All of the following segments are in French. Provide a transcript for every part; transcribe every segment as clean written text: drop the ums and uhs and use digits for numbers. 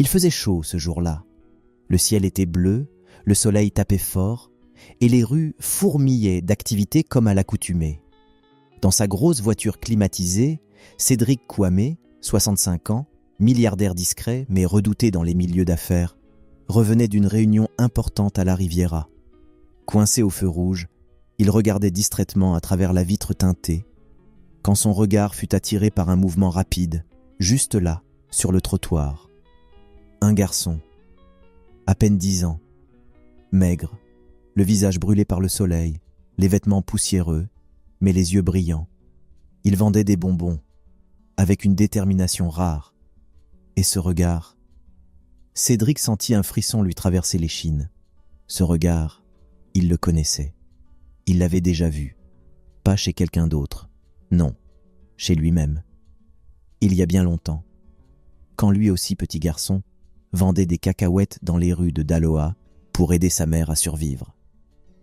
Il faisait chaud ce jour-là. Le ciel était bleu, le soleil tapait fort, et les rues fourmillaient d'activités comme à l'accoutumée. Dans sa grosse voiture climatisée, Cédric Kouamé, 65 ans, milliardaire discret mais redouté dans les milieux d'affaires, revenait d'une réunion importante à la Riviera. Coincé au feu rouge, il regardait distraitement à travers la vitre teintée, quand son regard fut attiré par un mouvement rapide, juste là, sur le trottoir. Un garçon, à peine 10 ans, maigre, le visage brûlé par le soleil, les vêtements poussiéreux, mais les yeux brillants. Il vendait des bonbons, avec une détermination rare. Et ce regard, Cédric sentit un frisson lui traverser l'échine. Ce regard, il le connaissait. Il l'avait déjà vu. Pas chez quelqu'un d'autre. Non, chez lui-même. Il y a bien longtemps. Quand lui aussi, petit garçon, vendait des cacahuètes dans les rues de Daloa pour aider sa mère à survivre.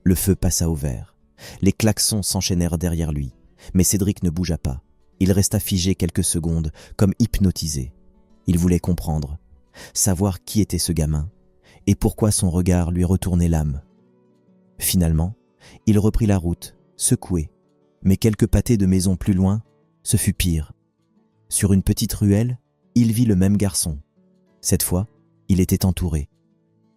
Le feu passa au vert. Les klaxons s'enchaînèrent derrière lui. Mais Cédric ne bougea pas. Il resta figé quelques secondes, comme hypnotisé. Il voulait comprendre, savoir qui était ce gamin et pourquoi son regard lui retournait l'âme. Finalement, il reprit la route, secoué, mais quelques pâtés de maisons plus loin, ce fut pire. Sur une petite ruelle, il vit le même garçon. Cette fois, il était entouré.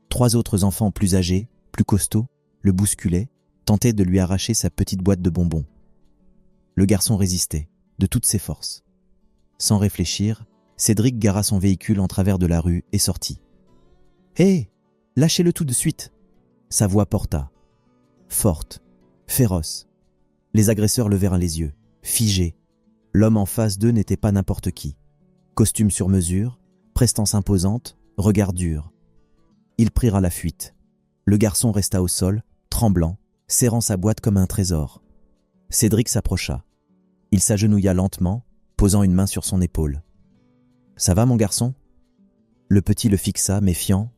3 autres enfants plus âgés, plus costauds, le bousculaient, tentaient de lui arracher sa petite boîte de bonbons. Le garçon résistait, de toutes ses forces. Sans réfléchir, Cédric gara son véhicule en travers de la rue et sortit. « Hé, lâchez-le tout de suite !» Sa voix porta. Forte, féroce. Les agresseurs levèrent les yeux, figés. L'homme en face d'eux n'était pas n'importe qui. Costume sur mesure, prestance imposante, regard dur. Ils prirent la fuite. Le garçon resta au sol, tremblant, serrant sa boîte comme un trésor. Cédric s'approcha. Il s'agenouilla lentement, posant une main sur son épaule. « Ça va, mon garçon ?» Le petit le fixa, méfiant,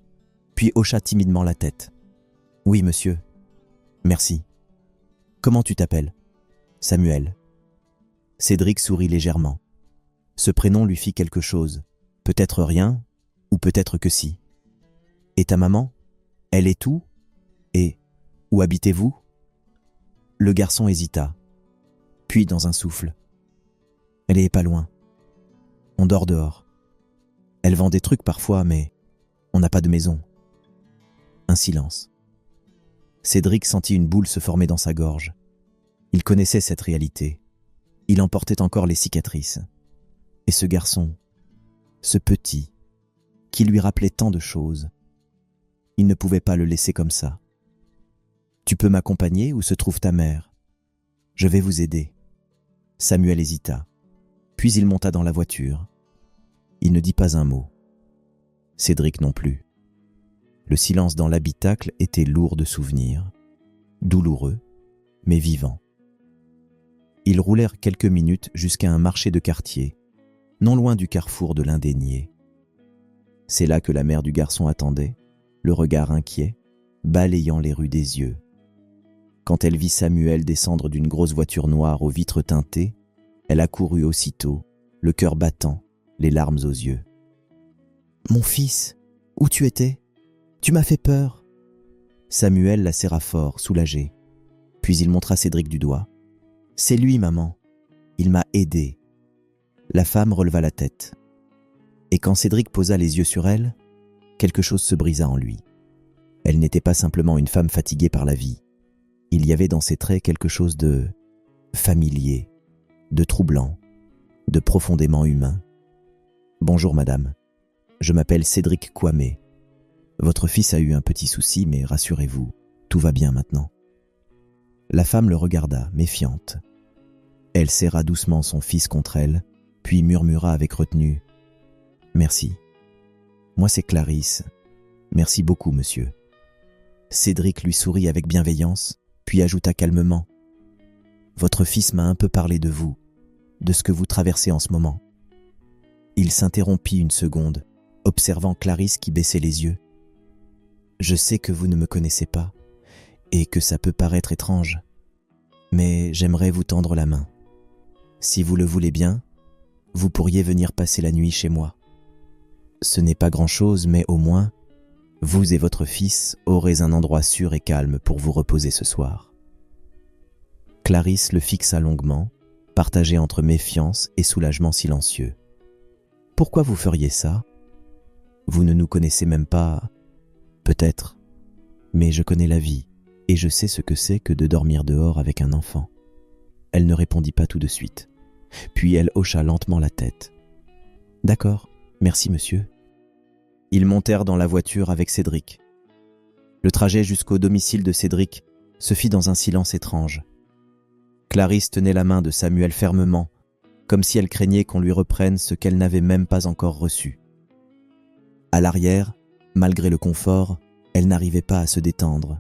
puis hocha timidement la tête. « Oui, monsieur. Merci. Comment tu t'appelles ?»« Samuel. » Cédric sourit légèrement. Ce prénom lui fit quelque chose. Peut-être rien, ou peut-être que si. « Et ta maman ? Elle est où ? Et où habitez-vous ?» Le garçon hésita. Puis dans un souffle. « Elle est pas loin. On dort dehors. Elle vend des trucs parfois, mais on n'a pas de maison. » Un silence. Cédric sentit une boule se former dans sa gorge. Il connaissait cette réalité. Il en portait encore les cicatrices. Et ce garçon, ce petit, qui lui rappelait tant de choses, il ne pouvait pas le laisser comme ça. « Tu peux m'accompagner où se trouve ta mère ? Je vais vous aider. » Samuel hésita. Puis il monta dans la voiture. Il ne dit pas un mot. Cédric non plus. Le silence dans l'habitacle était lourd de souvenirs, douloureux, mais vivant. Ils roulèrent quelques minutes jusqu'à un marché de quartier, non loin du carrefour de l'Indénié. C'est là que la mère du garçon attendait, le regard inquiet, balayant les rues des yeux. Quand elle vit Samuel descendre d'une grosse voiture noire aux vitres teintées, elle accourut aussitôt, le cœur battant, les larmes aux yeux. « Mon fils, où tu étais ? Tu m'as fait peur !» Samuel la serra fort, soulagé. Puis il montra Cédric du doigt. « C'est lui, maman. Il m'a aidé. » La femme releva la tête. Et quand Cédric posa les yeux sur elle, quelque chose se brisa en lui. Elle n'était pas simplement une femme fatiguée par la vie. Il y avait dans ses traits quelque chose de familier, de troublant, de profondément humain. « Bonjour madame, je m'appelle Cédric Kouamé. Votre fils a eu un petit souci, mais rassurez-vous, tout va bien maintenant. » La femme le regarda, méfiante. Elle serra doucement son fils contre elle, puis murmura avec retenue. « Merci. Moi c'est Clarisse. Merci beaucoup, monsieur. » Cédric lui sourit avec bienveillance, puis ajouta calmement. « Votre fils m'a un peu parlé de vous, de ce que vous traversez en ce moment. » Il s'interrompit une seconde, observant Clarisse qui baissait les yeux. « Je sais que vous ne me connaissez pas, et que ça peut paraître étrange, mais j'aimerais vous tendre la main. Si vous le voulez bien, vous pourriez venir passer la nuit chez moi. » Ce n'est pas grand-chose, mais au moins, vous et votre fils aurez un endroit sûr et calme pour vous reposer ce soir. » Clarisse le fixa longuement, partagée entre méfiance et soulagement silencieux. « Pourquoi vous feriez ça ? Vous ne nous connaissez même pas, peut-être, mais je connais la vie et je sais ce que c'est que de dormir dehors avec un enfant. » Elle ne répondit pas tout de suite. Puis elle hocha lentement la tête. « D'accord, merci monsieur. » Ils montèrent dans la voiture avec Cédric. Le trajet jusqu'au domicile de Cédric se fit dans un silence étrange. Clarisse tenait la main de Samuel fermement, comme si elle craignait qu'on lui reprenne ce qu'elle n'avait même pas encore reçu. À l'arrière, malgré le confort, elle n'arrivait pas à se détendre.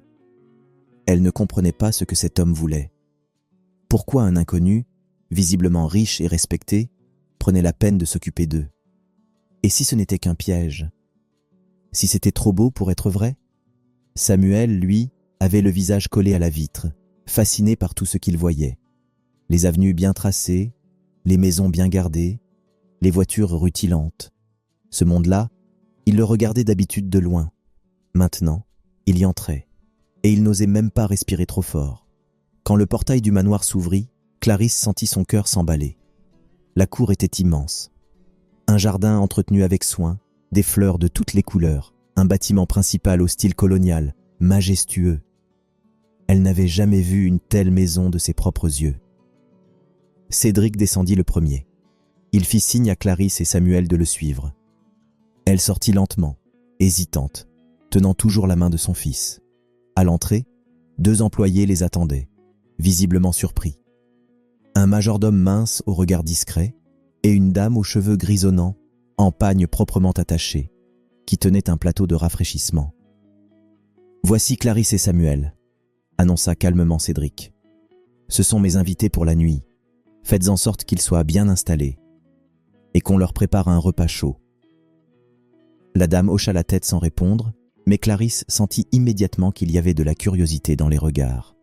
Elle ne comprenait pas ce que cet homme voulait. Pourquoi un inconnu, visiblement riche et respecté, prenait la peine de s'occuper d'eux? Et si ce n'était qu'un piège? Si c'était trop beau pour être vrai? Samuel, lui, avait le visage collé à la vitre, fasciné par tout ce qu'il voyait. Les avenues bien tracées, les maisons bien gardées, les voitures rutilantes. Ce monde-là, il le regardait d'habitude de loin. Maintenant, il y entrait, et il n'osait même pas respirer trop fort. Quand le portail du manoir s'ouvrit, Clarisse sentit son cœur s'emballer. La cour était immense. Un jardin entretenu avec soin, des fleurs de toutes les couleurs, un bâtiment principal au style colonial, majestueux. Elle n'avait jamais vu une telle maison de ses propres yeux. Cédric descendit le premier. Il fit signe à Clarisse et Samuel de le suivre. Elle sortit lentement, hésitante, tenant toujours la main de son fils. À l'entrée, 2 employés les attendaient, visiblement surpris. Un majordome mince au regard discret et une dame aux cheveux grisonnants, en pagne proprement attachée, qui tenait un plateau de rafraîchissement. « Voici Clarisse et Samuel », annonça calmement Cédric. « Ce sont mes invités pour la nuit. Faites en sorte qu'ils soient bien installés et qu'on leur prépare un repas chaud. » La dame hocha la tête sans répondre, mais Clarisse sentit immédiatement qu'il y avait de la curiosité dans les regards,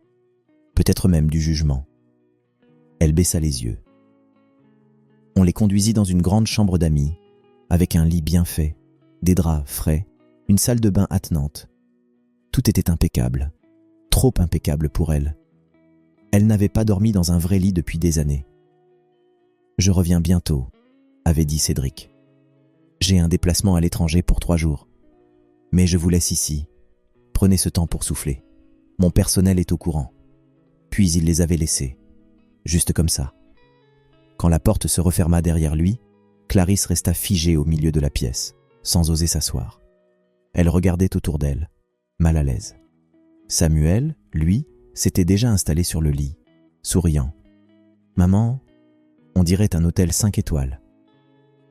peut-être même du jugement. Elle baissa les yeux. On les conduisit dans une grande chambre d'amis, avec un lit bien fait, des draps frais, une salle de bain attenante. Tout était impeccable, trop impeccable pour elle. Elle n'avait pas dormi dans un vrai lit depuis des années. « Je reviens bientôt », avait dit Cédric. « J'ai un déplacement à l'étranger pour 3 jours. Mais je vous laisse ici. Prenez ce temps pour souffler. Mon personnel est au courant. » Puis il les avait laissés, juste comme ça. Quand la porte se referma derrière lui, Clarisse resta figée au milieu de la pièce, sans oser s'asseoir. Elle regardait autour d'elle, mal à l'aise. Samuel, lui, s'était déjà installé sur le lit, souriant. « Maman, on dirait un hôtel 5 étoiles. »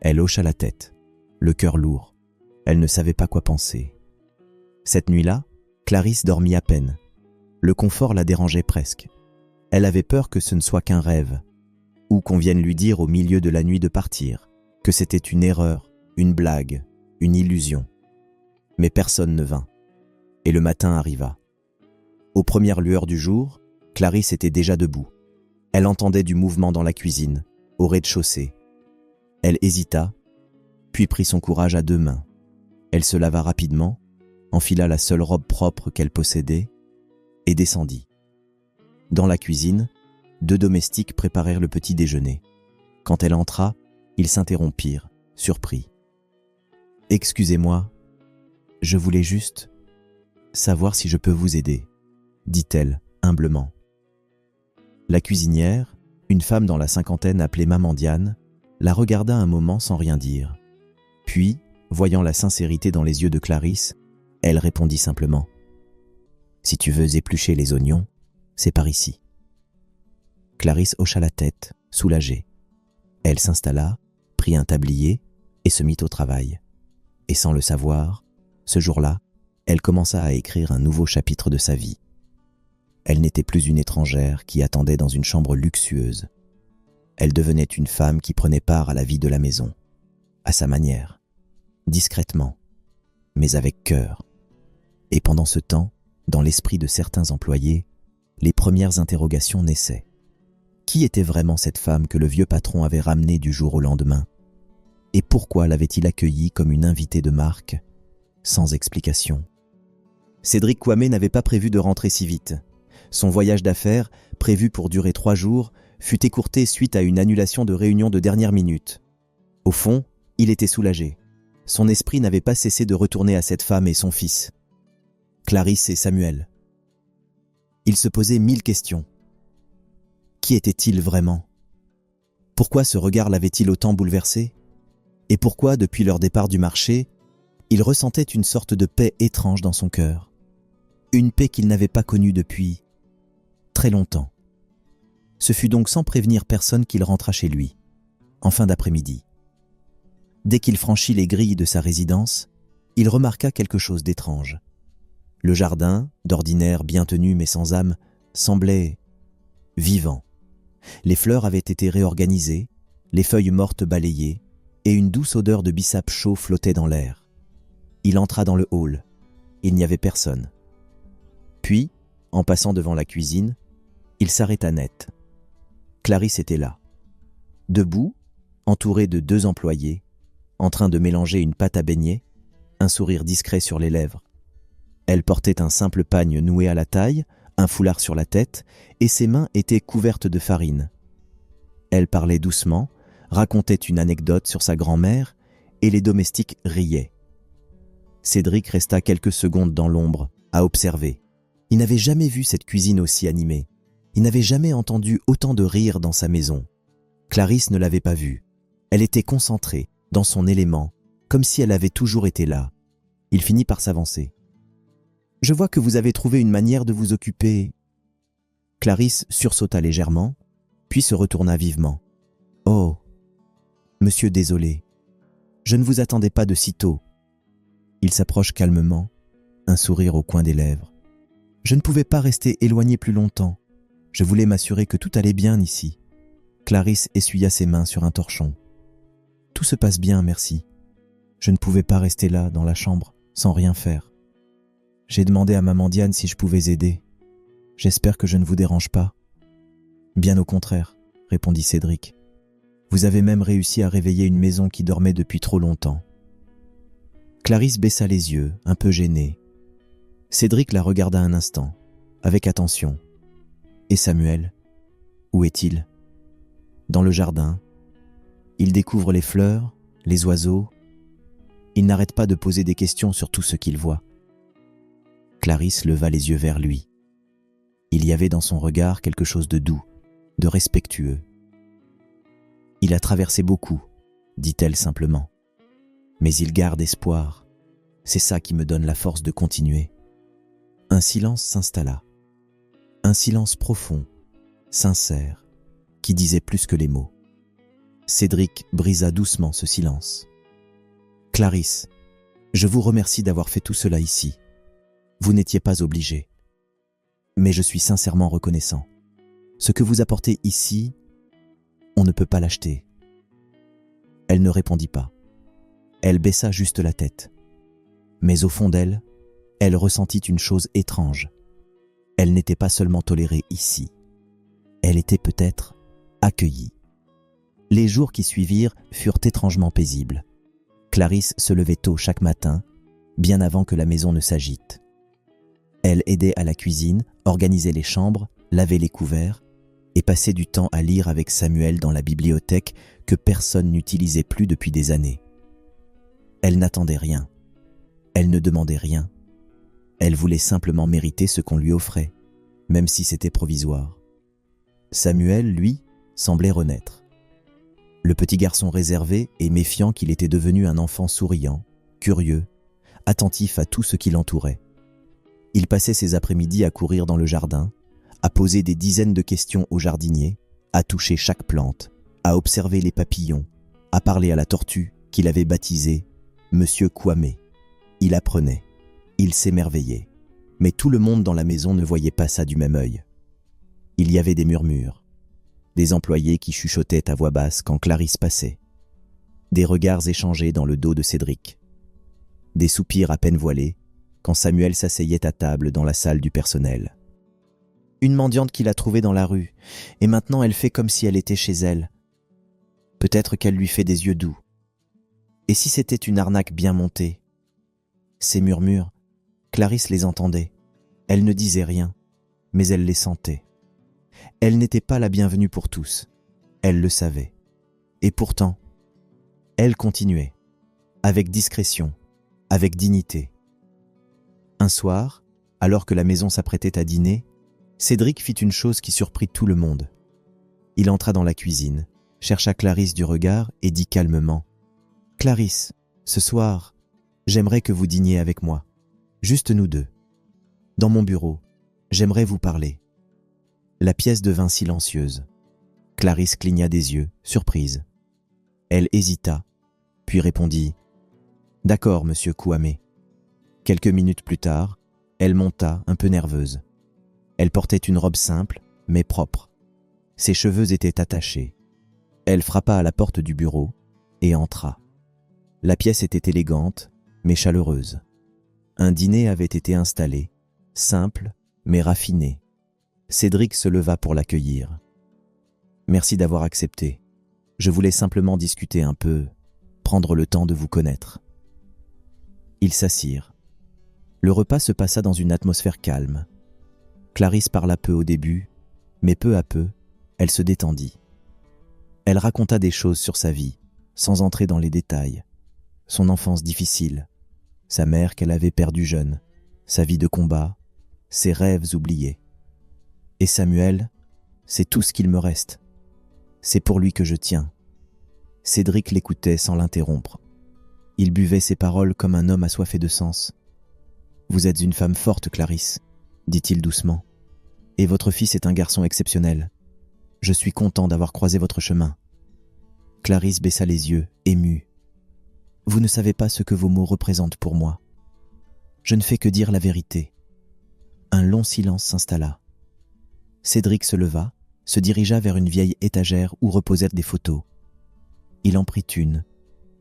Elle hocha la tête, le cœur lourd. Elle ne savait pas quoi penser. Cette nuit-là, Clarisse dormit à peine. Le confort la dérangeait presque. Elle avait peur que ce ne soit qu'un rêve, ou qu'on vienne lui dire au milieu de la nuit de partir, que c'était une erreur, une blague, une illusion. Mais personne ne vint, et le matin arriva. Aux premières lueurs du jour, Clarisse était déjà debout. Elle entendait du mouvement dans la cuisine, au rez-de-chaussée. Elle hésita, puis prit son courage à 2 mains. Elle se lava rapidement, enfila la seule robe propre qu'elle possédait, et descendit. Dans la cuisine, 2 domestiques préparèrent le petit déjeuner. Quand elle entra, ils s'interrompirent, surpris. « Excusez-moi, je voulais juste savoir si je peux vous aider, » dit-elle humblement. La cuisinière, une femme dans la cinquantaine appelée Maman Diane, la regarda un moment sans rien dire. Puis, voyant la sincérité dans les yeux de Clarisse, elle répondit simplement « Si tu veux éplucher les oignons, c'est par ici. » Clarisse hocha la tête, soulagée. Elle s'installa, prit un tablier et se mit au travail. Et sans le savoir, ce jour-là, elle commença à écrire un nouveau chapitre de sa vie. Elle n'était plus une étrangère qui attendait dans une chambre luxueuse. Elle devenait une femme qui prenait part à la vie de la maison, à sa manière, discrètement, mais avec cœur. Et pendant ce temps, dans l'esprit de certains employés, les premières interrogations naissaient. Qui était vraiment cette femme que le vieux patron avait ramenée du jour au lendemain? Et pourquoi l'avait-il accueillie comme une invitée de marque, sans explication? Cédric Kouamé n'avait pas prévu de rentrer si vite. Son voyage d'affaires, prévu pour durer 3 jours, fut écourté suite à une annulation de réunion de dernière minute. Au fond, il était soulagé. Son esprit n'avait pas cessé de retourner à cette femme et son fils, Clarisse et Samuel. Il se posait 1000 questions. Qui était-il vraiment? Pourquoi ce regard l'avait-il autant bouleversé? Et pourquoi, depuis leur départ du marché, il ressentait une sorte de paix étrange dans son cœur? Une paix qu'il n'avait pas connue depuis très longtemps. Ce fut donc sans prévenir personne qu'il rentra chez lui, en fin d'après-midi. Dès qu'il franchit les grilles de sa résidence, il remarqua quelque chose d'étrange. Le jardin, d'ordinaire bien tenu mais sans âme, semblait vivant. Les fleurs avaient été réorganisées, les feuilles mortes balayées, et une douce odeur de bissap chaud flottait dans l'air. Il entra dans le hall. Il n'y avait personne. Puis, en passant devant la cuisine, il s'arrêta net. Clarisse était là, debout, entourée de 2 employés, en train de mélanger une pâte à beignet, un sourire discret sur les lèvres. Elle portait un simple pagne noué à la taille, un foulard sur la tête, et ses mains étaient couvertes de farine. Elle parlait doucement, racontait une anecdote sur sa grand-mère, et les domestiques riaient. Cédric resta quelques secondes dans l'ombre, à observer. Il n'avait jamais vu cette cuisine aussi animée. Il n'avait jamais entendu autant de rire dans sa maison. Clarisse ne l'avait pas vue. Elle était concentrée, dans son élément, comme si elle avait toujours été là. Il finit par s'avancer. « Je vois que vous avez trouvé une manière de vous occuper. » Clarisse sursauta légèrement, puis se retourna vivement. « Oh, monsieur, désolé. Je ne vous attendais pas de si tôt. » Il s'approche calmement, un sourire au coin des lèvres. « Je ne pouvais pas rester éloigné plus longtemps. Je voulais m'assurer que tout allait bien ici. » Clarisse essuya ses mains sur un torchon. « Tout se passe bien, merci. Je ne pouvais pas rester là, dans la chambre, sans rien faire. J'ai demandé à maman Diane si je pouvais aider. J'espère que je ne vous dérange pas. »« Bien au contraire, » répondit Cédric. « Vous avez même réussi à réveiller une maison qui dormait depuis trop longtemps. » Clarisse baissa les yeux, un peu gênée. Cédric la regarda un instant, avec attention. « Et Samuel, où est-il ? » « Dans le jardin. Il découvre les fleurs, les oiseaux. Il n'arrête pas de poser des questions sur tout ce qu'il voit. » Clarisse leva les yeux vers lui. Il y avait dans son regard quelque chose de doux, de respectueux. « Il a traversé beaucoup, » dit-elle simplement. « Mais il garde espoir. C'est ça qui me donne la force de continuer. » Un silence s'installa. Un silence profond, sincère, qui disait plus que les mots. Cédric brisa doucement ce silence. « Clarisse, je vous remercie d'avoir fait tout cela ici. Vous n'étiez pas obligée. Mais je suis sincèrement reconnaissant. Ce que vous apportez ici, on ne peut pas l'acheter. » Elle ne répondit pas. Elle baissa juste la tête. Mais au fond d'elle, elle ressentit une chose étrange. Elle n'était pas seulement tolérée ici. Elle était peut-être accueillie. Les jours qui suivirent furent étrangement paisibles. Clarisse se levait tôt chaque matin, bien avant que la maison ne s'agite. Elle aidait à la cuisine, organisait les chambres, lavait les couverts et passait du temps à lire avec Samuel dans la bibliothèque que personne n'utilisait plus depuis des années. Elle n'attendait rien. Elle ne demandait rien. Elle voulait simplement mériter ce qu'on lui offrait, même si c'était provisoire. Samuel, lui, semblait renaître. Le petit garçon réservé et méfiant qu'il était devenu un enfant souriant, curieux, attentif à tout ce qui l'entourait. Il passait ses après-midi à courir dans le jardin, à poser des dizaines de questions au jardinier, à toucher chaque plante, à observer les papillons, à parler à la tortue qu'il avait baptisée Monsieur Kouamé. Il apprenait, il s'émerveillait, mais tout le monde dans la maison ne voyait pas ça du même œil. Il y avait des murmures, des employés qui chuchotaient à voix basse quand Clarisse passait, des regards échangés dans le dos de Cédric, des soupirs à peine voilés quand Samuel s'asseyait à table dans la salle du personnel. Une mendiante qu'il a trouvée dans la rue, et maintenant elle fait comme si elle était chez elle. Peut-être qu'elle lui fait des yeux doux. Et si c'était une arnaque bien montée? Ces murmures, Clarisse les entendait. Elle ne disait rien, mais elle les sentait. Elle n'était pas la bienvenue pour tous. Elle le savait. Et pourtant, elle continuait, avec discrétion, avec dignité. Un soir, alors que la maison s'apprêtait à dîner, Cédric fit une chose qui surprit tout le monde. Il entra dans la cuisine, chercha Clarisse du regard et dit calmement « Clarisse, ce soir, j'aimerais que vous dîniez avec moi, juste nous deux. Dans mon bureau, j'aimerais vous parler. » La pièce devint silencieuse. Clarisse cligna des yeux, surprise. Elle hésita, puis répondit « D'accord, monsieur Kouamé. » Quelques minutes plus tard, elle monta, un peu nerveuse. Elle portait une robe simple, mais propre. Ses cheveux étaient attachés. Elle frappa à la porte du bureau et entra. La pièce était élégante, mais chaleureuse. Un dîner avait été installé, simple, mais raffiné. Cédric se leva pour l'accueillir. « Merci d'avoir accepté. Je voulais simplement discuter un peu, prendre le temps de vous connaître. » Ils s'assirent. Le repas se passa dans une atmosphère calme. Clarisse parla peu au début, mais peu à peu, elle se détendit. Elle raconta des choses sur sa vie, sans entrer dans les détails. Son enfance difficile, sa mère qu'elle avait perdue jeune, sa vie de combat, ses rêves oubliés. Et Samuel, c'est tout ce qu'il me reste. C'est pour lui que je tiens. Cédric l'écoutait sans l'interrompre. Il buvait ses paroles comme un homme assoiffé de sens. « Vous êtes une femme forte, Clarisse, » dit-il doucement. « Et votre fils est un garçon exceptionnel. Je suis content d'avoir croisé votre chemin. » Clarisse baissa les yeux, émue. « Vous ne savez pas ce que vos mots représentent pour moi. Je ne fais que dire la vérité. » Un long silence s'installa. Cédric se leva, se dirigea vers une vieille étagère où reposaient des photos. Il en prit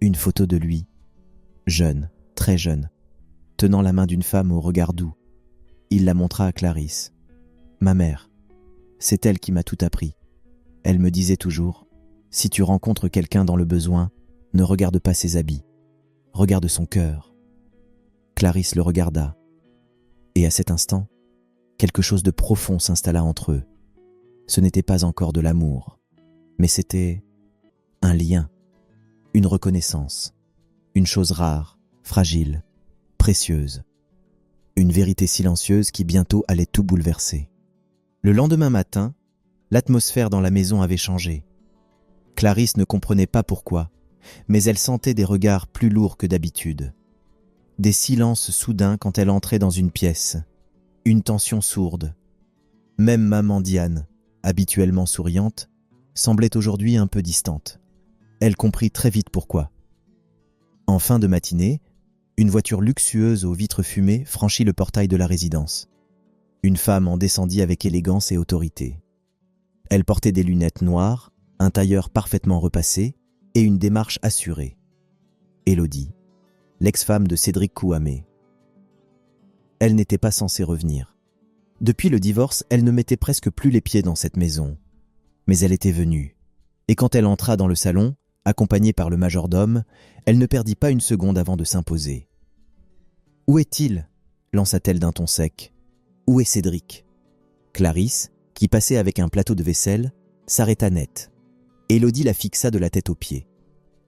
une photo de lui, jeune, très jeune, tenant la main d'une femme au regard doux. Il la montra à Clarisse. « Ma mère, c'est elle qui m'a tout appris. Elle me disait toujours, si tu rencontres quelqu'un dans le besoin, ne regarde pas ses habits, regarde son cœur. » Clarisse le regarda. Et à cet instant, quelque chose de profond s'installa entre eux. Ce n'était pas encore de l'amour, mais c'était un lien, une reconnaissance, une chose rare, fragile, précieuse, une vérité silencieuse qui bientôt allait tout bouleverser. Le lendemain matin, l'atmosphère dans la maison avait changé. Clarisse ne comprenait pas pourquoi, mais elle sentait des regards plus lourds que d'habitude. Des silences soudains quand elle entrait dans une pièce, une tension sourde. Même maman Diane, habituellement souriante, semblait aujourd'hui un peu distante. Elle comprit très vite pourquoi. En fin de matinée, une voiture luxueuse aux vitres fumées franchit le portail de la résidence. Une femme en descendit avec élégance et autorité. Elle portait des lunettes noires, un tailleur parfaitement repassé et une démarche assurée. Élodie, l'ex-femme de Cédric Kouamé. Elle n'était pas censée revenir. Depuis le divorce, elle ne mettait presque plus les pieds dans cette maison. Mais elle était venue. Et quand elle entra dans le salon, accompagnée par le majordome, elle ne perdit pas une seconde avant de s'imposer. « Où est-il » lança-t-elle d'un ton sec. « Où est Cédric » Clarisse, qui passait avec un plateau de vaisselle, s'arrêta net. Élodie la fixa de la tête aux pieds.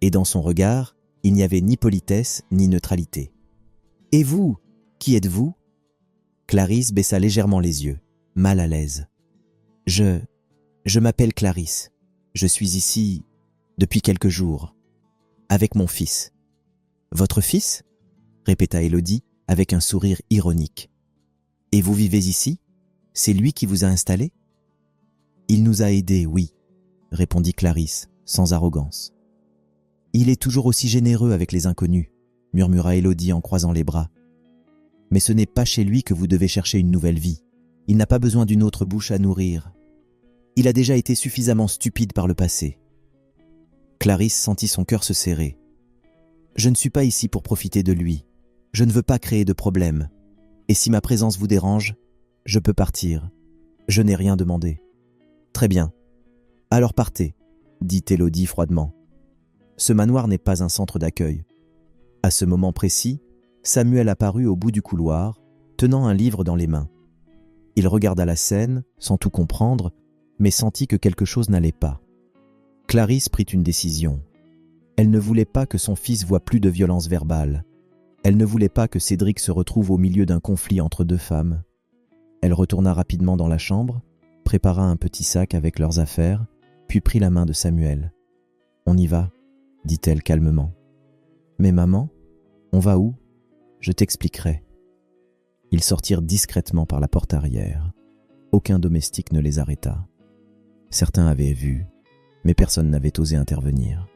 Et dans son regard, il n'y avait ni politesse ni neutralité. « Et vous, qui êtes-vous » Clarisse baissa légèrement les yeux, mal à l'aise. « Je m'appelle Clarisse. Je suis ici depuis quelques jours, avec mon fils. »« Votre fils ?» répéta Élodie avec un sourire ironique. « Et vous vivez ici? C'est lui qui vous a installé ?»« Il nous a aidés, oui, » répondit Clarisse, sans arrogance. « Il est toujours aussi généreux avec les inconnus, » murmura Élodie en croisant les bras. « Mais ce n'est pas chez lui que vous devez chercher une nouvelle vie. Il n'a pas besoin d'une autre bouche à nourrir. Il a déjà été suffisamment stupide par le passé. » Clarisse sentit son cœur se serrer. « Je ne suis pas ici pour profiter de lui. Je ne veux pas créer de problème. Et si ma présence vous dérange, je peux partir. Je n'ai rien demandé. »« Très bien. Alors partez, » dit Élodie froidement. Ce manoir n'est pas un centre d'accueil. À ce moment précis, Samuel apparut au bout du couloir, tenant un livre dans les mains. Il regarda la scène, sans tout comprendre, mais sentit que quelque chose n'allait pas. Clarisse prit une décision. Elle ne voulait pas que son fils voie plus de violence verbale. Elle ne voulait pas que Cédric se retrouve au milieu d'un conflit entre deux femmes. Elle retourna rapidement dans la chambre, prépara un petit sac avec leurs affaires, puis prit la main de Samuel. « On y va », dit-elle calmement. « Mais maman, on va où ? Je t'expliquerai. » Ils sortirent discrètement par la porte arrière. Aucun domestique ne les arrêta. Certains avaient vu, mais personne n'avait osé intervenir.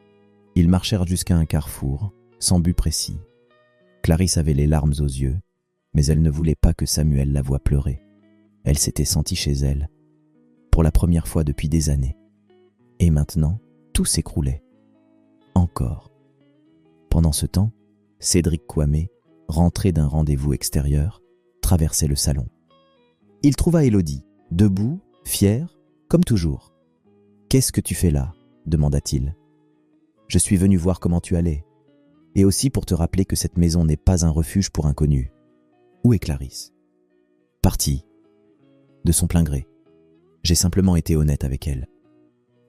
Ils marchèrent jusqu'à un carrefour, sans but précis. Clarisse avait les larmes aux yeux, mais elle ne voulait pas que Samuel la voie pleurer. Elle s'était sentie chez elle, pour la première fois depuis des années. Et maintenant, tout s'écroulait. Encore. Pendant ce temps, Cédric Kouamé, rentré d'un rendez-vous extérieur, traversait le salon. Il trouva Élodie, debout, fière, comme toujours. « Qu'est-ce que tu fais là ?» demanda-t-il. « Je suis venu voir comment tu allais, et aussi pour te rappeler que cette maison n'est pas un refuge pour inconnus. Où est Clarisse ?»« Partie. De son plein gré. J'ai simplement été honnête avec elle.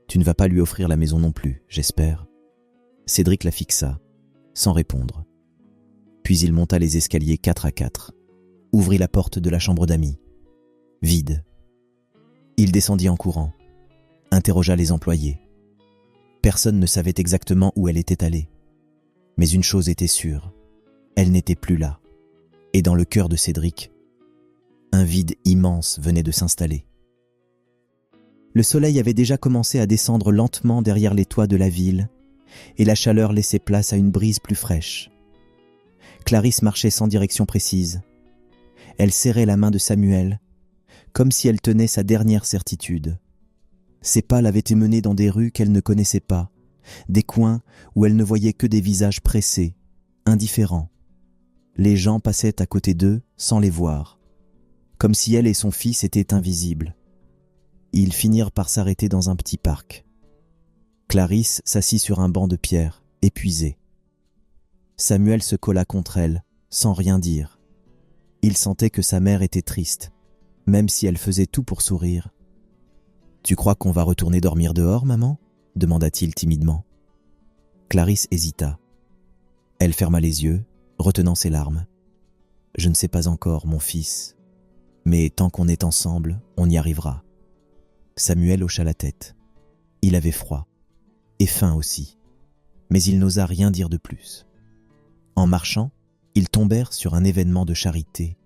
Tu ne vas pas lui offrir la maison non plus, j'espère. » Cédric la fixa, sans répondre. Puis il monta les escaliers 4 à 4, ouvrit la porte de la chambre d'amis. Vide. Il descendit en courant, interrogea les employés. Personne ne savait exactement où elle était allée. Mais une chose était sûre, elle n'était plus là. Et dans le cœur de Cédric, un vide immense venait de s'installer. Le soleil avait déjà commencé à descendre lentement derrière les toits de la ville, et la chaleur laissait place à une brise plus fraîche. Clarisse marchait sans direction précise. Elle serrait la main de Samuel, comme si elle tenait sa dernière certitude. Ses pas l'avaient menée dans des rues qu'elle ne connaissait pas, des coins où elle ne voyait que des visages pressés, indifférents. Les gens passaient à côté d'eux sans les voir, comme si elle et son fils étaient invisibles. Ils finirent par s'arrêter dans un petit parc. Clarisse s'assit sur un banc de pierre, épuisée. Samuel se colla contre elle, sans rien dire. Il sentait que sa mère était triste, même si elle faisait tout pour sourire. « Tu crois qu'on va retourner dormir dehors, maman ?» demanda-t-il timidement. Clarisse hésita. Elle ferma les yeux, retenant ses larmes. « Je ne sais pas encore, mon fils, mais tant qu'on est ensemble, on y arrivera. » Samuel hocha la tête. Il avait froid, et faim aussi, mais il n'osa rien dire de plus. En marchant, ils tombèrent sur un événement de charité.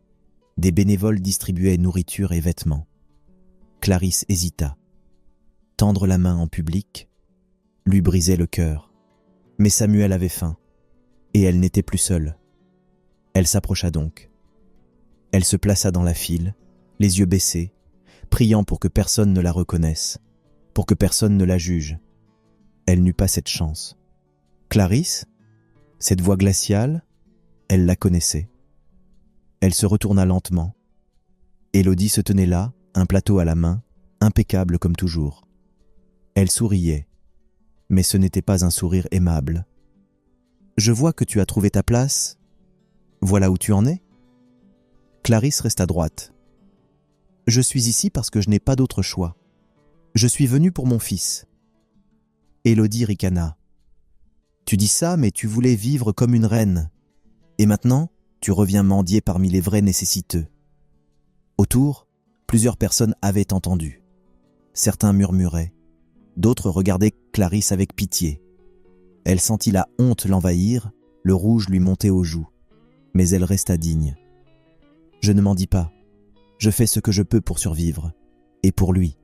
Des bénévoles distribuaient nourriture et vêtements. Clarisse hésita. Tendre la main en public lui brisait le cœur. Mais Samuel avait faim, et elle n'était plus seule. Elle s'approcha donc. Elle se plaça dans la file, les yeux baissés, priant pour que personne ne la reconnaisse, pour que personne ne la juge. Elle n'eut pas cette chance. Clarisse, cette voix glaciale, elle la connaissait. Elle se retourna lentement. Élodie se tenait là, un plateau à la main, impeccable comme toujours. Elle souriait, mais ce n'était pas un sourire aimable. « Je vois que tu as trouvé ta place. Voilà où tu en es ?» Clarisse resta droite. « Je suis ici parce que je n'ai pas d'autre choix. Je suis venue pour mon fils. » Élodie ricana. « Tu dis ça, mais tu voulais vivre comme une reine. Et maintenant, tu reviens mendier parmi les vrais nécessiteux. » Autour, plusieurs personnes avaient entendu. Certains murmuraient. D'autres regardaient Clarisse avec pitié. Elle sentit la honte l'envahir, le rouge lui montait aux joues. Mais elle resta digne. « Je ne m'en dis pas. Je fais ce que je peux pour survivre. Et pour lui. »«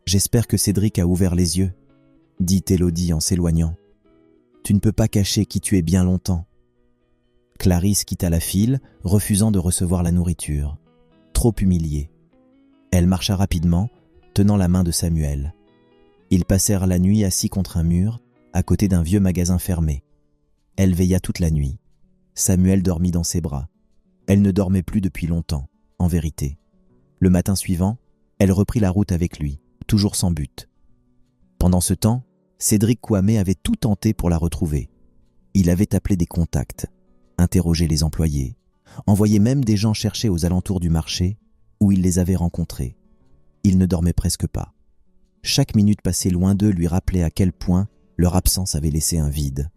J'espère que Cédric a ouvert les yeux, » dit Élodie en s'éloignant. « Tu ne peux pas cacher qui tu es bien longtemps. » Clarisse quitta la file, refusant de recevoir la nourriture. Trop humiliée. Elle marcha rapidement, tenant la main de Samuel. Ils passèrent la nuit assis contre un mur, à côté d'un vieux magasin fermé. Elle veilla toute la nuit. Samuel dormit dans ses bras. Elle ne dormait plus depuis longtemps, en vérité. Le matin suivant, elle reprit la route avec lui, toujours sans but. Pendant ce temps, Cédric Kouamé avait tout tenté pour la retrouver. Il avait appelé des contacts, interrogé les employés, envoyé même des gens chercher aux alentours du marché où il les avait rencontrés. Il ne dormait presque pas. Chaque minute passée loin d'eux lui rappelait à quel point leur absence avait laissé un vide.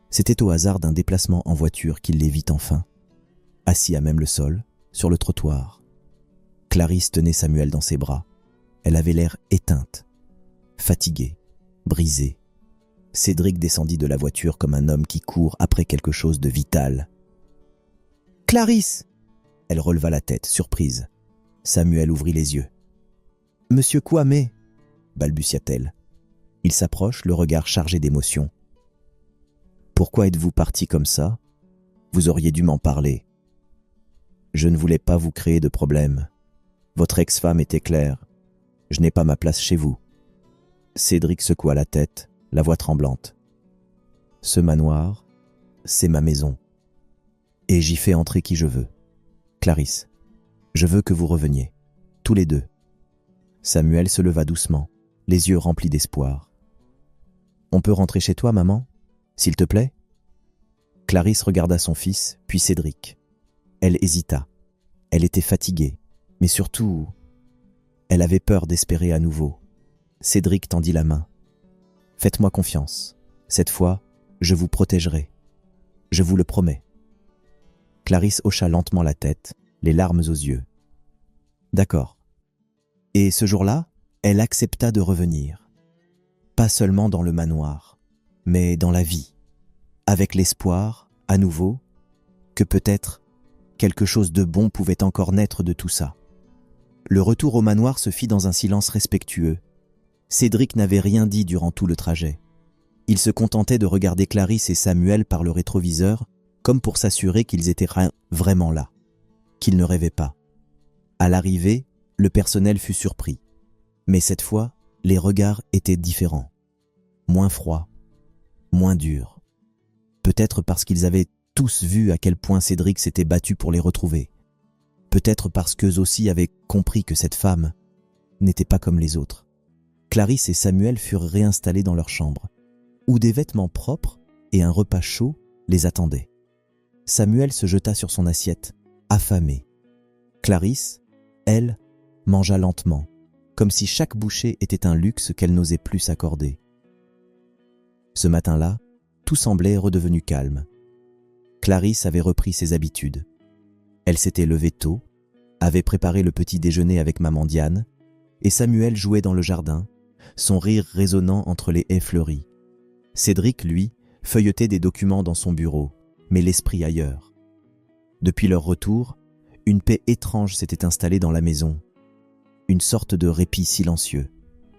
C'était au hasard d'un déplacement en voiture qu'il les vit enfin, assis à même le sol, sur le trottoir. Clarisse tenait Samuel dans ses bras. Elle avait l'air éteinte, fatiguée, brisée. Cédric descendit de la voiture comme un homme qui court après quelque chose de vital. « Clarisse !» Elle releva la tête, surprise. Samuel ouvrit les yeux. « Monsieur Kouamé !» balbutia-t-elle. Il s'approche, le regard chargé d'émotion. « Pourquoi êtes-vous parti comme ça ? Vous auriez dû m'en parler. Je ne voulais pas vous créer de problème. Votre ex-femme était claire. Je n'ai pas ma place chez vous. » Cédric secoua la tête, la voix tremblante. « Ce manoir, c'est ma maison. Et j'y fais entrer qui je veux. Clarisse, je veux que vous reveniez, tous les deux. » Samuel se leva doucement, les yeux remplis d'espoir. « On peut rentrer chez toi, maman, s'il te plaît ?» Clarisse regarda son fils, puis Cédric. Elle hésita. Elle était fatiguée, mais surtout, elle avait peur d'espérer à nouveau. Cédric tendit la main. « Faites-moi confiance. Cette fois, je vous protégerai. Je vous le promets. » Clarisse hocha lentement la tête, les larmes aux yeux. « D'accord. » Et ce jour-là, elle accepta de revenir. Pas seulement dans le manoir, mais dans la vie, avec l'espoir, à nouveau, que peut-être quelque chose de bon pouvait encore naître de tout ça. Le retour au manoir se fit dans un silence respectueux. Cédric n'avait rien dit durant tout le trajet. Il se contentait de regarder Clarisse et Samuel par le rétroviseur, comme pour s'assurer qu'ils étaient vraiment là, qu'ils ne rêvaient pas. À l'arrivée, le personnel fut surpris. Mais cette fois, les regards étaient différents. Moins froids, moins durs. Peut-être parce qu'ils avaient tous vu à quel point Cédric s'était battu pour les retrouver. Peut-être parce qu'eux aussi avaient compris que cette femme n'était pas comme les autres. Clarisse et Samuel furent réinstallés dans leur chambre, où des vêtements propres et un repas chaud les attendaient. Samuel se jeta sur son assiette, affamé. Clarisse, elle, mangea lentement, comme si chaque bouchée était un luxe qu'elle n'osait plus s'accorder. Ce matin-là, tout semblait redevenu calme. Clarisse avait repris ses habitudes. Elle s'était levée tôt, avait préparé le petit déjeuner avec maman Diane, et Samuel jouait dans le jardin, son rire résonnant entre les haies fleuries. Cédric, lui, feuilletait des documents dans son bureau, mais l'esprit ailleurs. Depuis leur retour, une paix étrange s'était installée dans la maison, une sorte de répit silencieux.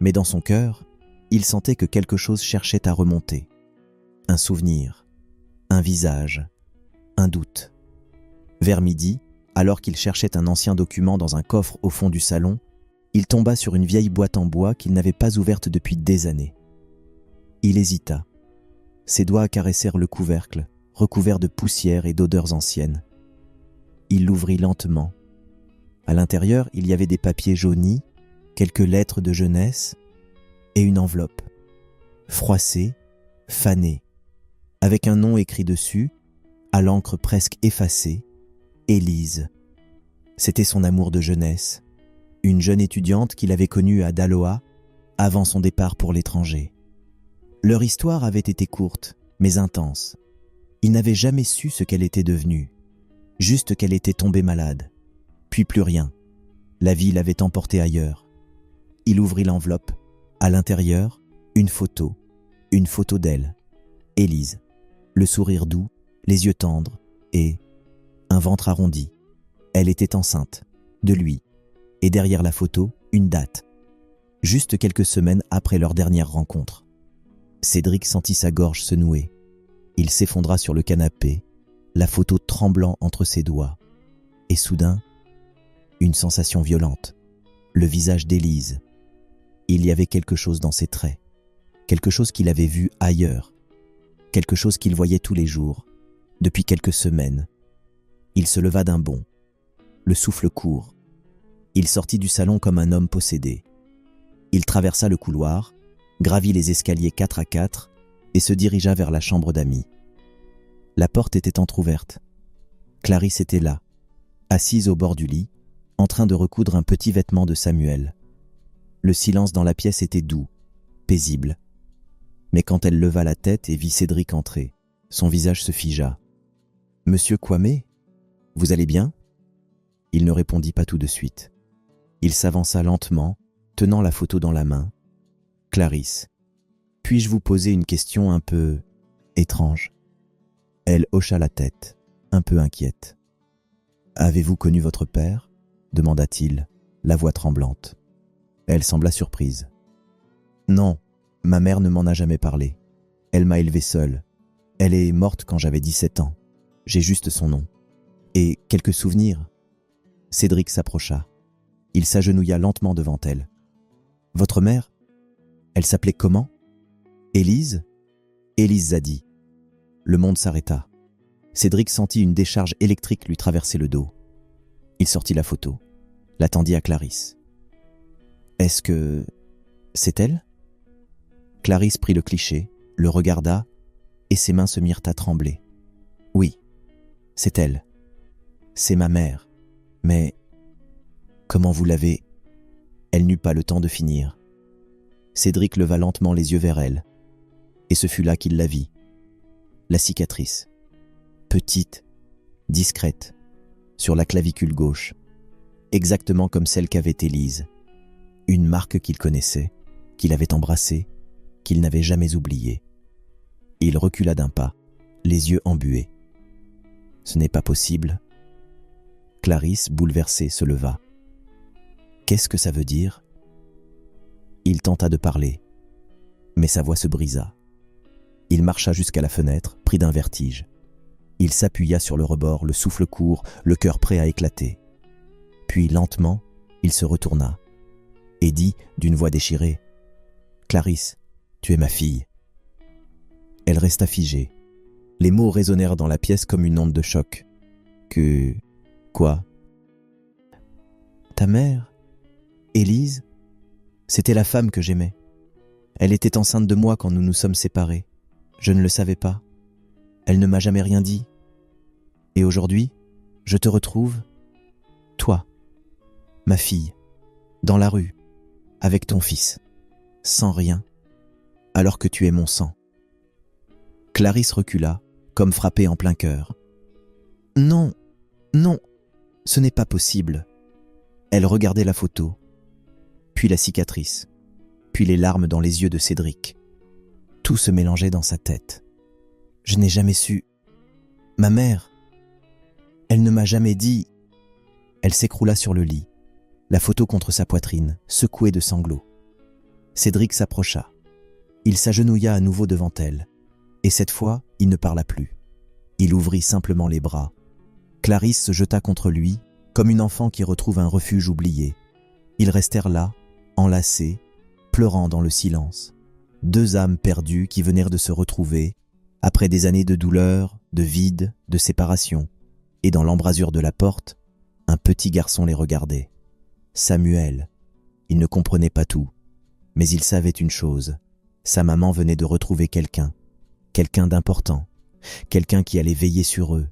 Mais dans son cœur, il sentait que quelque chose cherchait à remonter. Un souvenir, un visage, un doute. Vers midi, alors qu'il cherchait un ancien document dans un coffre au fond du salon, il tomba sur une vieille boîte en bois qu'il n'avait pas ouverte depuis des années. Il hésita. Ses doigts caressèrent le couvercle, recouvert de poussière et d'odeurs anciennes. Il l'ouvrit lentement. À l'intérieur, il y avait des papiers jaunis, quelques lettres de jeunesse et une enveloppe, froissée, fanée, avec un nom écrit dessus, à l'encre presque effacée, Élise. C'était son amour de jeunesse, une jeune étudiante qu'il avait connue à Daloa avant son départ pour l'étranger. Leur histoire avait été courte, mais intense. Il n'avait jamais su ce qu'elle était devenue, juste qu'elle était tombée malade. Puis plus rien. La vie l'avait emportée ailleurs. Il ouvrit l'enveloppe. À l'intérieur, une photo d'elle, Élise, le sourire doux, les yeux tendres et un ventre arrondi. Elle était enceinte, de lui, et derrière la photo, une date, juste quelques semaines après leur dernière rencontre. Cédric sentit sa gorge se nouer. Il s'effondra sur le canapé, la photo tremblant entre ses doigts. Et soudain, une sensation violente, le visage d'Élise. Il y avait quelque chose dans ses traits, quelque chose qu'il avait vu ailleurs, quelque chose qu'il voyait tous les jours, depuis quelques semaines. Il se leva d'un bond, le souffle court. Il sortit du salon comme un homme possédé. Il traversa le couloir, gravit les escaliers 4 à 4 et se dirigea vers la chambre d'amis. La porte était entr'ouverte. Clarisse était là, assise au bord du lit, en train de recoudre un petit vêtement de Samuel. Le silence dans la pièce était doux, paisible. Mais quand elle leva la tête et vit Cédric entrer, son visage se figea. « Monsieur Kwame, vous allez bien ?» Il ne répondit pas tout de suite. Il s'avança lentement, tenant la photo dans la main. « Clarisse, puis-je vous poser une question un peu étrange ?» Elle hocha la tête, un peu inquiète. « Avez-vous connu votre père ?» demanda-t-il, la voix tremblante. Elle sembla surprise. « Non, ma mère ne m'en a jamais parlé. Elle m'a élevé seule. Elle est morte quand j'avais 17 ans. J'ai juste son nom. Et quelques souvenirs. » Cédric s'approcha. Il s'agenouilla lentement devant elle. « Votre mère ? Elle s'appelait comment ? Élise ? Élise Zadi. » Le monde s'arrêta. Cédric sentit une décharge électrique lui traverser le dos. Il sortit la photo, la tendit à Clarisse. « Est-ce que c'est elle ?» Clarisse prit le cliché, le regarda, et ses mains se mirent à trembler. « Oui, c'est elle. C'est ma mère. Mais comment vous l'avez ?» Elle n'eut pas le temps de finir. Cédric leva lentement les yeux vers elle, et ce fut là qu'il la vit. La cicatrice, petite, discrète, sur la clavicule gauche, exactement comme celle qu'avait Élise. Une marque qu'il connaissait, qu'il avait embrassée, qu'il n'avait jamais oubliée. Il recula d'un pas, les yeux embués. « Ce n'est pas possible. » Clarisse, bouleversée, se leva. « Qu'est-ce que ça veut dire ?» Il tenta de parler, mais sa voix se brisa. Il marcha jusqu'à la fenêtre, pris d'un vertige. Il s'appuya sur le rebord, le souffle court, le cœur prêt à éclater. Puis, lentement, il se retourna et dit d'une voix déchirée : « Clarisse, tu es ma fille. » Elle resta figée. Les mots résonnèrent dans la pièce comme une onde de choc. « Que... quoi ?»« Ta mère, Élise, c'était la femme que j'aimais. Elle était enceinte de moi quand nous nous sommes séparés. Je ne le savais pas. Elle ne m'a jamais rien dit. Et aujourd'hui, je te retrouve, toi, ma fille, dans la rue, avec ton fils, sans rien, alors que tu es mon sang. » Clarisse recula, comme frappée en plein cœur. « Non, non, ce n'est pas possible. » Elle regardait la photo, puis la cicatrice, puis les larmes dans les yeux de Cédric. Tout se mélangeait dans sa tête. « Je n'ai jamais su. Ma mère, elle ne m'a jamais dit. » Elle s'écroula sur le lit, la photo contre sa poitrine, secouée de sanglots. Cédric s'approcha. Il s'agenouilla à nouveau devant elle, et cette fois, il ne parla plus. Il ouvrit simplement les bras. Clarisse se jeta contre lui, comme une enfant qui retrouve un refuge oublié. Ils restèrent là, enlacés, pleurant dans le silence. Deux âmes perdues qui venèrent de se retrouver, après des années de douleur, de vide, de séparation. Et dans l'embrasure de la porte, un petit garçon les regardait. Samuel. Il ne comprenait pas tout, mais il savait une chose. Sa maman venait de retrouver quelqu'un d'important, quelqu'un qui allait veiller sur eux.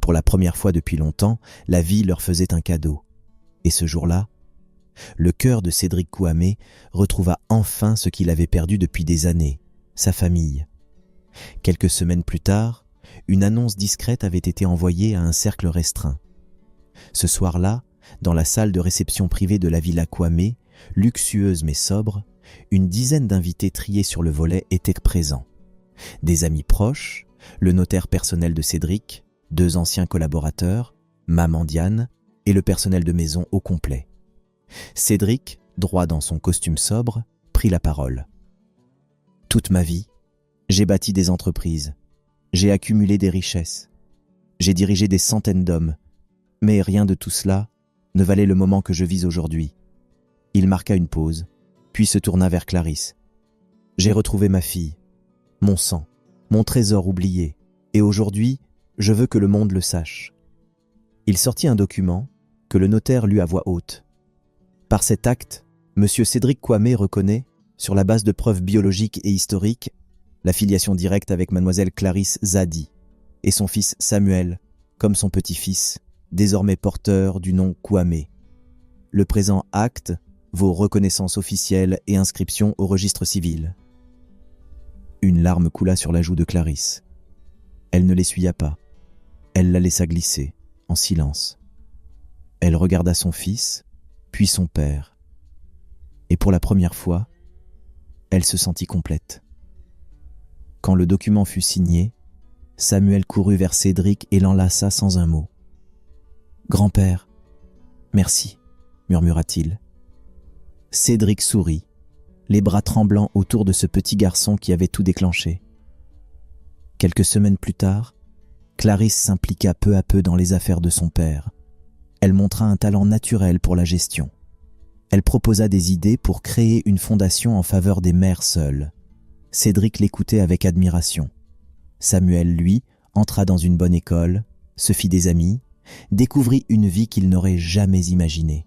Pour la première fois depuis longtemps, la vie leur faisait un cadeau. Et ce jour-là, le cœur de Cédric Kwame retrouva enfin ce qu'il avait perdu depuis des années, sa famille. Quelques semaines plus tard, une annonce discrète avait été envoyée à un cercle restreint. Ce soir-là, dans la salle de réception privée de la villa Kwame, luxueuse mais sobre, une dizaine d'invités triés sur le volet étaient présents. Des amis proches, le notaire personnel de Cédric, 2 anciens collaborateurs, maman Diane et le personnel de maison au complet. Cédric, droit dans son costume sobre, prit la parole. « Toute ma vie, j'ai bâti des entreprises, j'ai accumulé des richesses, j'ai dirigé des centaines d'hommes, mais rien de tout cela ne valait le moment que je vis aujourd'hui. » Il marqua une pause, puis se tourna vers Clarisse. « J'ai retrouvé ma fille, mon sang, mon trésor oublié, et aujourd'hui, je veux que le monde le sache. » Il sortit un document que le notaire lut à voix haute. « Par cet acte, Monsieur Cédric Kwame reconnaît, sur la base de preuves biologiques et historiques, la filiation directe avec mademoiselle Clarisse Zadi et son fils Samuel, comme son petit-fils, désormais porteur du nom Kwame. Le présent acte vaut reconnaissance officielle et inscription au registre civil. Une larme coula sur la joue de Clarisse. Elle ne l'essuya pas. Elle la laissa glisser, en silence. Elle regarda son fils, puis son père. Et pour la première fois, elle se sentit complète. Quand le document fut signé, Samuel courut vers Cédric et l'enlaça sans un mot. « Grand-père, merci », murmura-t-il. Cédric sourit, les bras tremblants autour de ce petit garçon qui avait tout déclenché. Quelques semaines plus tard, Clarisse s'impliqua peu à peu dans les affaires de son père. Elle montra un talent naturel pour la gestion. Elle proposa des idées pour créer une fondation en faveur des mères seules. Cédric l'écoutait avec admiration. Samuel, lui, entra dans une bonne école, se fit des amis, découvrit une vie qu'il n'aurait jamais imaginée.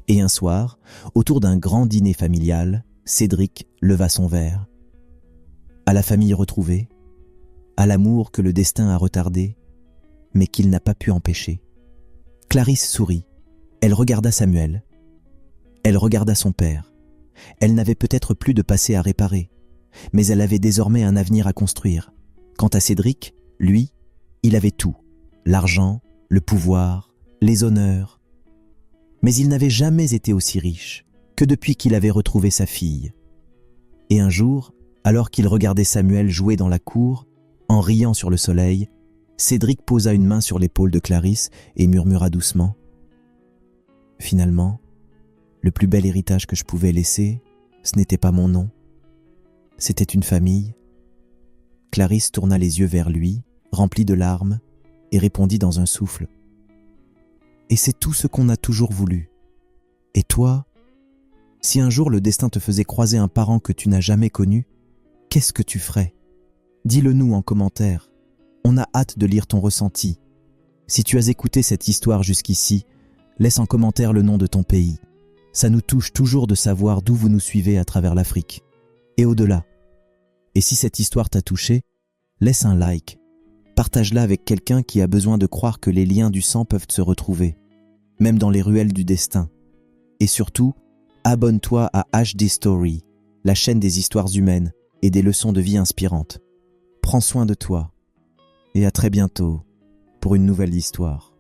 Et un soir, autour d'un grand dîner familial, Cédric leva son verre. À la famille retrouvée, à l'amour que le destin a retardé, mais qu'il n'a pas pu empêcher. Clarisse sourit. Elle regarda Samuel. Elle regarda son père. Elle n'avait peut-être plus de passé à réparer, mais elle avait désormais un avenir à construire. Quant à Cédric, lui, il avait tout. L'argent, le pouvoir, les honneurs. Mais il n'avait jamais été aussi riche que depuis qu'il avait retrouvé sa fille. Et un jour, alors qu'il regardait Samuel jouer dans la cour, en riant sur le soleil, Cédric posa une main sur l'épaule de Clarisse et murmura doucement « Finalement, le plus bel héritage que je pouvais laisser, ce n'était pas mon nom. C'était une famille. » Clarisse tourna les yeux vers lui, remplie de larmes, et répondit dans un souffle « Et c'est tout ce qu'on a toujours voulu. Et toi, si un jour le destin te faisait croiser un parent que tu n'as jamais connu, qu'est-ce que tu ferais? Dis-le nous en commentaire. On a hâte de lire ton ressenti. Si tu as écouté cette histoire jusqu'ici, laisse en commentaire le nom de ton pays. Ça nous touche toujours de savoir d'où vous nous suivez à travers l'Afrique. Et au-delà. Et si cette histoire t'a touché, laisse un like. Partage-la avec quelqu'un qui a besoin de croire que les liens du sang peuvent se retrouver, même dans les ruelles du destin. Et surtout, abonne-toi à HD Story, la chaîne des histoires humaines et des leçons de vie inspirantes. Prends soin de toi et à très bientôt pour une nouvelle histoire.